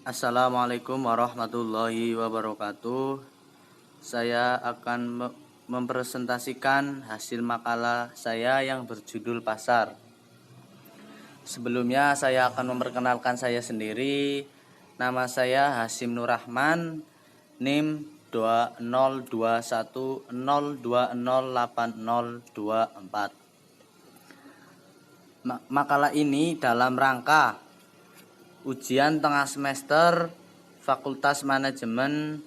Assalamualaikum warahmatullahi wabarakatuh. Saya akan mempresentasikan hasil makalah saya yang berjudul Pasar. Sebelumnya saya akan memperkenalkan saya sendiri. Nama saya Hasim Nur Rahman, NIM 202102080024. Makalah ini dalam rangka ujian tengah semester Fakultas Manajemen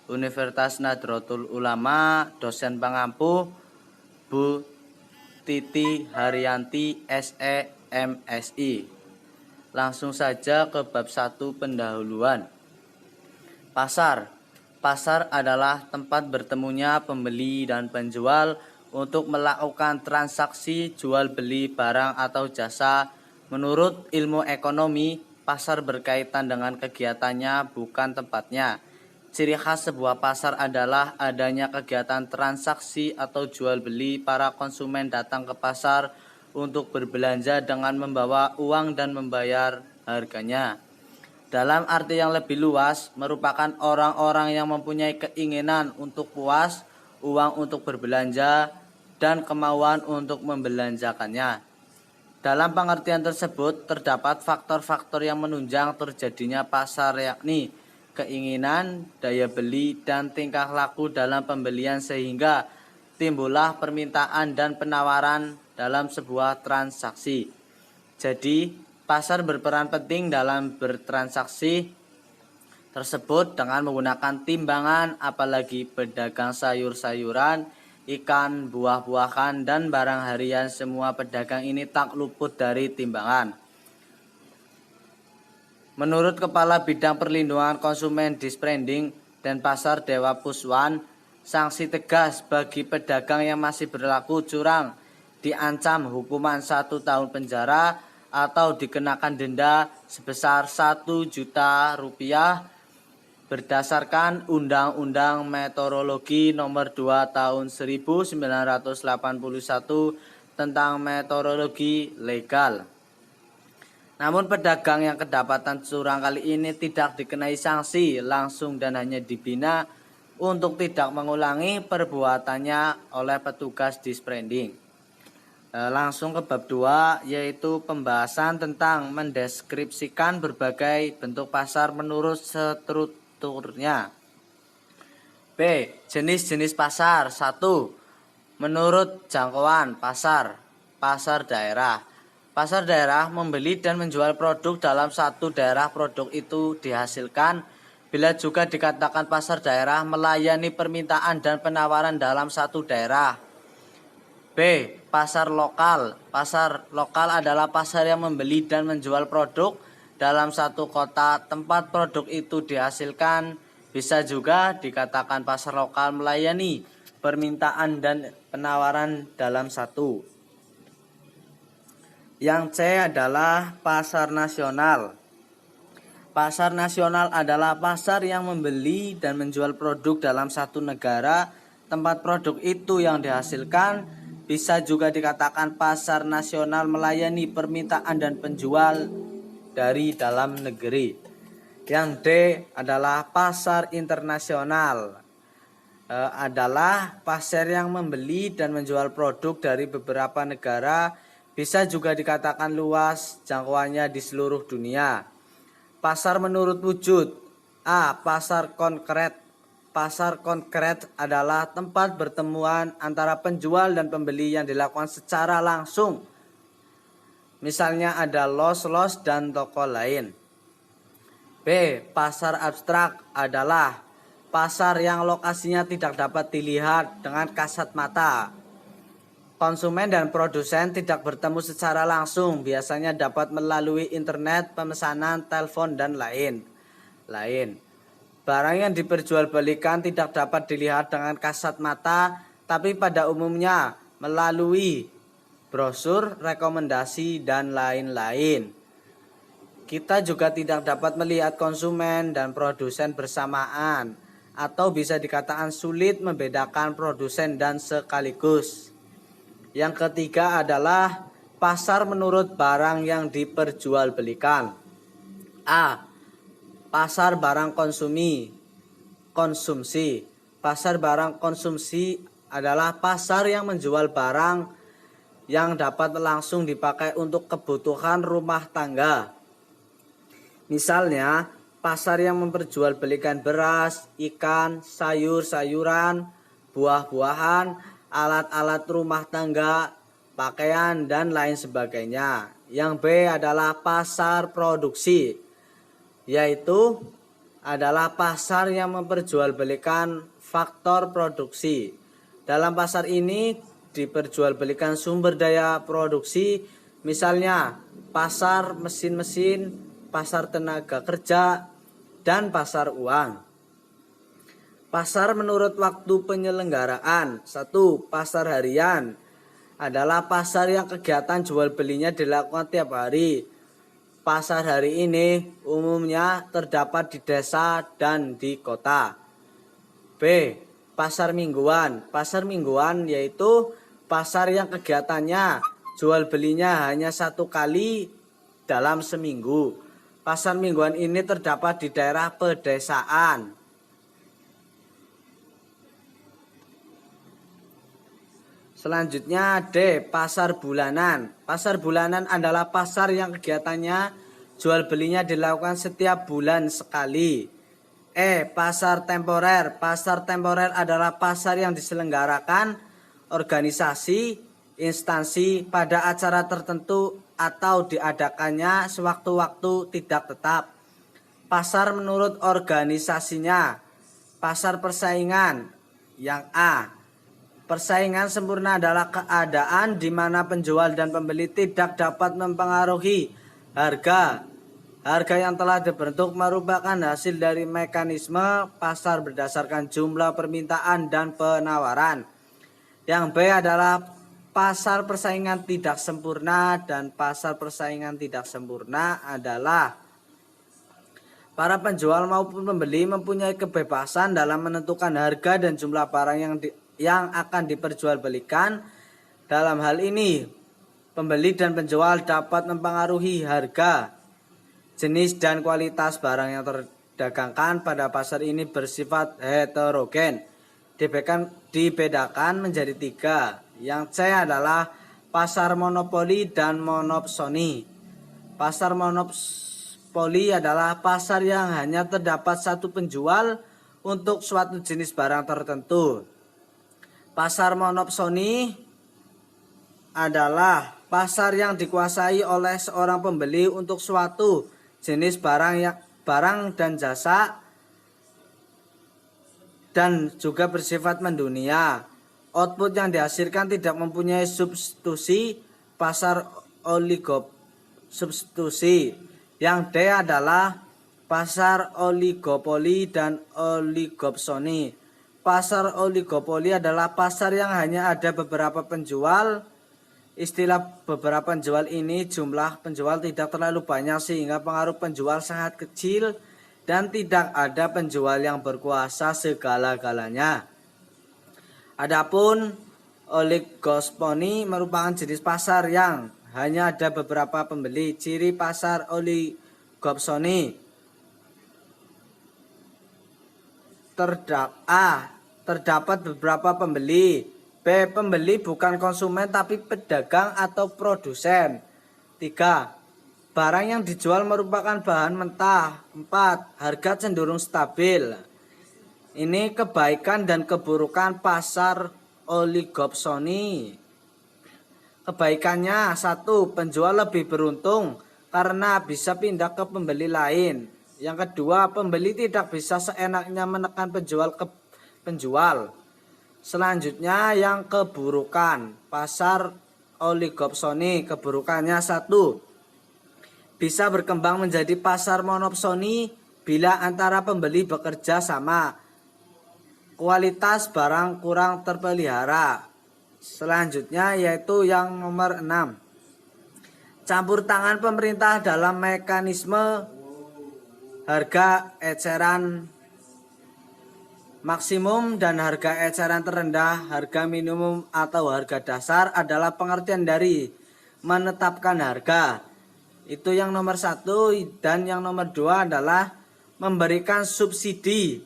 Universitas Nahdlatul Ulama, dosen pengampu Bu Titi Haryanti SE MSI. Langsung saja ke bab 1 pendahuluan. Pasar adalah tempat bertemunya pembeli dan penjual untuk melakukan transaksi jual beli barang atau jasa. Menurut ilmu ekonomi, pasar berkaitan dengan kegiatannya, bukan tempatnya. Ciri khas sebuah pasar adalah adanya kegiatan transaksi atau jual beli. Para konsumen datang ke pasar untuk berbelanja dengan membawa uang dan membayar harganya. Dalam arti yang lebih luas, merupakan orang-orang yang mempunyai keinginan untuk puas, uang untuk berbelanja, dan kemauan untuk membelanjakannya. Dalam pengertian tersebut, terdapat faktor-faktor yang menunjang terjadinya pasar, yakni keinginan, daya beli, dan tingkah laku dalam pembelian, sehingga timbullah permintaan dan penawaran dalam sebuah transaksi. Jadi, pasar berperan penting dalam bertransaksi tersebut dengan menggunakan timbangan, apalagi pedagang sayur-sayuran, ikan, buah-buahan, dan barang harian. Semua pedagang ini tak luput dari timbangan. Menurut Kepala Bidang Perlindungan Konsumen Disprending Denpasar Dewa Puswan, sanksi tegas bagi pedagang yang masih berlaku curang diancam hukuman 1 tahun penjara atau dikenakan denda sebesar 1 juta rupiah berdasarkan Undang-Undang Meteorologi Nomor 2 Tahun 1981 tentang meteorologi legal. Namun pedagang yang kedapatan curang kali ini tidak dikenai sanksi langsung dan hanya dibina untuk tidak mengulangi perbuatannya oleh petugas disprending. Langsung ke bab 2, yaitu pembahasan tentang mendeskripsikan berbagai bentuk pasar menurut strukturnya. B. Jenis-jenis pasar. 1. Menurut jangkauan pasar. Pasar daerah. Pasar daerah membeli dan menjual produk dalam satu daerah. Produk itu dihasilkan bila juga dikatakan pasar daerah melayani permintaan dan penawaran dalam satu daerah. B. Pasar lokal. Pasar lokal adalah pasar yang membeli dan menjual produk dalam satu kota tempat produk itu dihasilkan. Bisa juga dikatakan pasar lokal melayani permintaan dan penawaran dalam satu. Yang C adalah pasar nasional. Pasar nasional adalah pasar yang membeli dan menjual produk dalam satu negara tempat produk itu yang dihasilkan. Bisa juga dikatakan pasar nasional melayani permintaan dan penjual dari dalam negeri. Yang D adalah pasar internasional. Adalah pasar yang membeli dan menjual produk dari beberapa negara. Bisa juga dikatakan luas jangkauannya di seluruh dunia. Pasar menurut wujud. A. Pasar konkret. Pasar konkret adalah tempat bertemuan antara penjual dan pembeli yang dilakukan secara langsung. Misalnya ada los-los dan toko lain. B. Pasar abstrak adalah pasar yang lokasinya tidak dapat dilihat dengan kasat mata. Konsumen dan produsen tidak bertemu secara langsung, biasanya dapat melalui internet, pemesanan, telepon, dan lain. Barang yang diperjualbelikan tidak dapat dilihat dengan kasat mata, tapi pada umumnya melalui brosur, rekomendasi, dan lain-lain. Kita juga tidak dapat melihat konsumen dan produsen bersamaan, atau bisa dikatakan sulit membedakan produsen dan sekaligus. Yang ketiga adalah pasar menurut barang yang diperjualbelikan. A. Pasar barang konsumsi. Pasar barang konsumsi adalah pasar yang menjual barang yang dapat langsung dipakai untuk kebutuhan rumah tangga. Misalnya, pasar yang memperjualbelikan beras, ikan, sayur-sayuran, buah-buahan, alat-alat rumah tangga, pakaian, dan lain sebagainya. Yang B adalah pasar produksi, yaitu adalah pasar yang memperjualbelikan faktor produksi. Dalam pasar ini diperjualbelikan sumber daya produksi, misalnya pasar mesin-mesin, pasar tenaga kerja, dan pasar uang. Pasar menurut waktu penyelenggaraan. 1. Pasar harian adalah pasar yang kegiatan jual belinya dilakukan tiap hari. Pasar hari ini umumnya terdapat di desa dan di kota. B. Pasar mingguan. Pasar mingguan yaitu pasar yang kegiatannya jual belinya hanya 1 kali dalam seminggu. Pasar mingguan ini terdapat di daerah pedesaan. Selanjutnya D. Pasar bulanan. Pasar bulanan adalah pasar yang kegiatannya jual belinya dilakukan setiap bulan sekali. E. Pasar temporer. Pasar temporer adalah pasar yang diselenggarakan organisasi, instansi pada acara tertentu atau diadakannya sewaktu-waktu tidak tetap. Pasar menurut organisasinya. Pasar persaingan. Yang A. Persaingan sempurna adalah keadaan di mana penjual dan pembeli tidak dapat mempengaruhi harga. Harga yang telah dibentuk merupakan hasil dari mekanisme pasar berdasarkan jumlah permintaan dan penawaran. Yang B adalah pasar persaingan tidak sempurna, dan pasar persaingan tidak sempurna adalah para penjual maupun pembeli mempunyai kebebasan dalam menentukan harga dan jumlah barang yang akan diperjualbelikan. Dalam hal ini, pembeli dan penjual dapat mempengaruhi harga, jenis dan kualitas barang yang terdagangkan pada pasar ini bersifat heterogen. Dibedakan menjadi 3. Yang C adalah pasar monopoli dan monopsoni. Pasar monopoli adalah pasar yang hanya terdapat satu penjual untuk suatu jenis barang tertentu. Pasar monopsoni adalah pasar yang dikuasai oleh seorang pembeli untuk suatu jenis barang dan jasa, dan juga bersifat mendunia. Output yang dihasilkan tidak mempunyai substitusi. Pasar oligosubstitusi. Yang D adalah pasar oligopoli dan oligopsoni. Pasar oligopoli adalah pasar yang hanya ada beberapa penjual. Istilah beberapa penjual ini jumlah penjual tidak terlalu banyak sehingga pengaruh penjual sangat kecil dan tidak ada penjual yang berkuasa segala-galanya. Adapun oligosponi merupakan jenis pasar yang hanya ada beberapa pembeli. Ciri pasar oligopsoni: terdapat beberapa pembeli. B. Pembeli bukan konsumen tapi pedagang atau produsen. 3. Barang yang dijual merupakan bahan mentah. 4. Harga cenderung stabil. Ini kebaikan dan keburukan pasar oligopsoni. Kebaikannya: 1. Penjual lebih beruntung karena bisa pindah ke pembeli lain. Yang kedua, pembeli tidak bisa seenaknya menekan penjual. Selanjutnya yang keburukan pasar oligopsoni. Keburukannya: 1. Bisa berkembang menjadi pasar monopsoni bila antara pembeli bekerja sama. Kualitas barang kurang terpelihara. Selanjutnya yaitu yang nomor 6. Campur tangan pemerintah dalam mekanisme harga eceran maksimum dan harga eceran terendah. Harga minimum atau harga dasar adalah pengertian dari menetapkan harga. Itu yang nomor 1. Dan yang nomor 2 adalah memberikan subsidi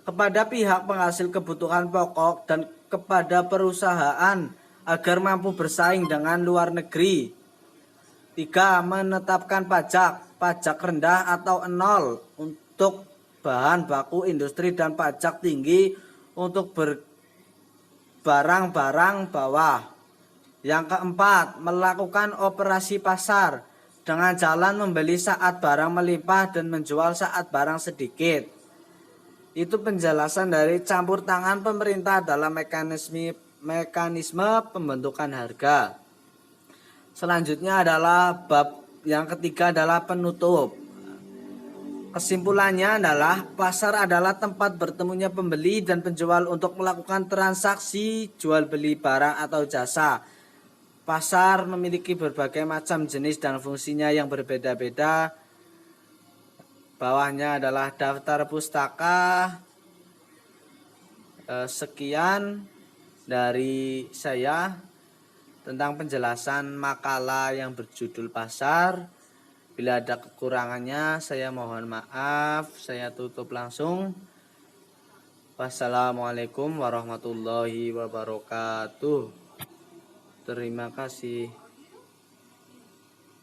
kepada pihak penghasil kebutuhan pokok dan kepada perusahaan agar mampu bersaing dengan luar negeri. 3. Menetapkan pajak rendah atau nol untuk bahan baku industri dan pajak tinggi untuk barang-barang bawah. Yang keempat, melakukan operasi pasar dengan jalan membeli saat barang melimpah dan menjual saat barang sedikit. Itu penjelasan dari campur tangan pemerintah dalam mekanisme pembentukan harga. Selanjutnya adalah bab yang ketiga adalah penutup. Kesimpulannya adalah pasar adalah tempat bertemunya pembeli dan penjual untuk melakukan transaksi jual beli barang atau jasa. Pasar memiliki berbagai macam jenis dan fungsinya yang berbeda-beda. Bawahnya adalah daftar pustaka. Sekian dari saya tentang penjelasan makalah yang berjudul pasar. Bila ada kekurangannya saya mohon maaf. Saya tutup langsung. Wassalamualaikum warahmatullahi wabarakatuh. Terima kasih.